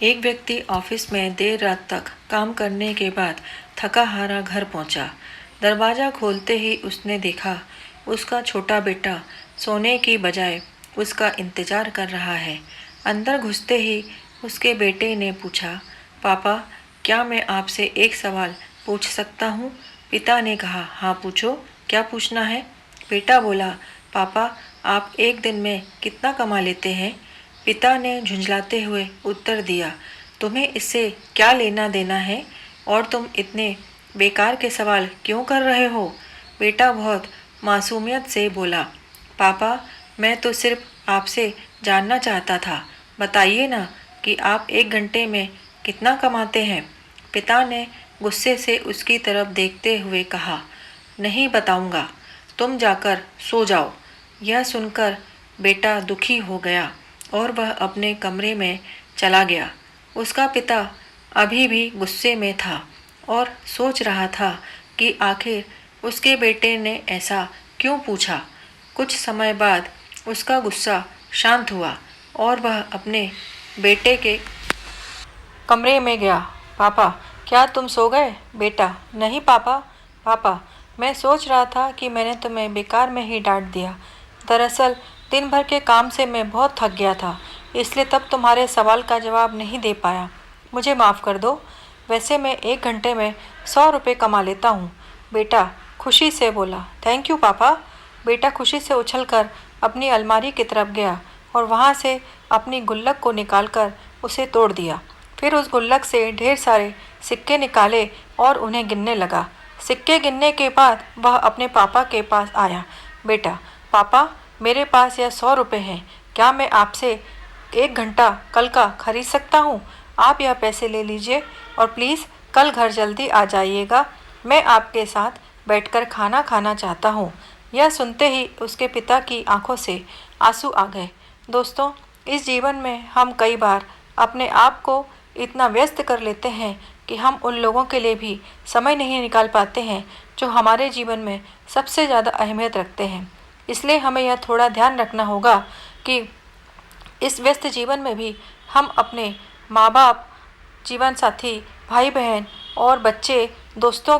एक व्यक्ति ऑफिस में देर रात तक काम करने के बाद थका हारा घर पहुंचा। दरवाज़ा खोलते ही उसने देखा उसका छोटा बेटा सोने की बजाय उसका इंतज़ार कर रहा है। अंदर घुसते ही उसके बेटे ने पूछा, पापा, क्या मैं आपसे एक सवाल पूछ सकता हूँ? पिता ने कहा, हाँ पूछो, क्या पूछना है? बेटा बोला, पापा, आप एक दिन में कितना कमा लेते हैं? पिता ने झुंझलाते हुए उत्तर दिया, तुम्हें इससे क्या लेना देना है और तुम इतने बेकार के सवाल क्यों कर रहे हो? बेटा बहुत मासूमियत से बोला, पापा, मैं तो सिर्फ आपसे जानना चाहता था, बताइए ना कि आप एक घंटे में कितना कमाते हैं? पिता ने गुस्से से उसकी तरफ देखते हुए कहा, नहीं बताऊंगा, तुम जाकर सो जाओ। यह सुनकर बेटा दुखी हो गया और वह अपने कमरे में चला गया। उसका पिता अभी भी गुस्से में था और सोच रहा था कि आखिर उसके बेटे ने ऐसा क्यों पूछा। कुछ समय बाद उसका गुस्सा शांत हुआ और वह अपने बेटे के कमरे में गया। पापा, क्या तुम सो गए? बेटा, नहीं पापा। पापा, मैं सोच रहा था कि मैंने तुम्हें बेकार में ही डांट दिया। दरअसल दिन भर के काम से मैं बहुत थक गया था, इसलिए तब तुम्हारे सवाल का जवाब नहीं दे पाया। मुझे माफ़ कर दो। वैसे मैं एक घंटे में 100 रुपये कमा लेता हूँ। बेटा खुशी से बोला, थैंक यू पापा। बेटा खुशी से उछलकर अपनी अलमारी की तरफ गया और वहाँ से अपनी गुल्लक को निकालकर उसे तोड़ दिया। फिर उस गुल्लक से ढेर सारे सिक्के निकाले और उन्हें गिनने लगा। सिक्के गिनने के बाद वह अपने पापा के पास आया। बेटा, पापा, मेरे पास यह 100 रुपये हैं। क्या मैं आपसे एक घंटा कल का खरीद सकता हूँ? आप यह पैसे ले लीजिए और प्लीज़ कल घर जल्दी आ जाइएगा। मैं आपके साथ बैठकर खाना खाना चाहता हूँ। यह सुनते ही उसके पिता की आंखों से आंसू आ गए। दोस्तों, इस जीवन में हम कई बार अपने आप को इतना व्यस्त कर लेते हैं कि हम उन लोगों के लिए भी समय नहीं निकाल पाते हैं जो हमारे जीवन में सबसे ज़्यादा अहमियत रखते हैं। इसलिए हमें यह थोड़ा ध्यान रखना होगा कि इस व्यस्त जीवन में भी हम अपने माँ बाप, जीवन साथी, भाई बहन और बच्चे, दोस्तों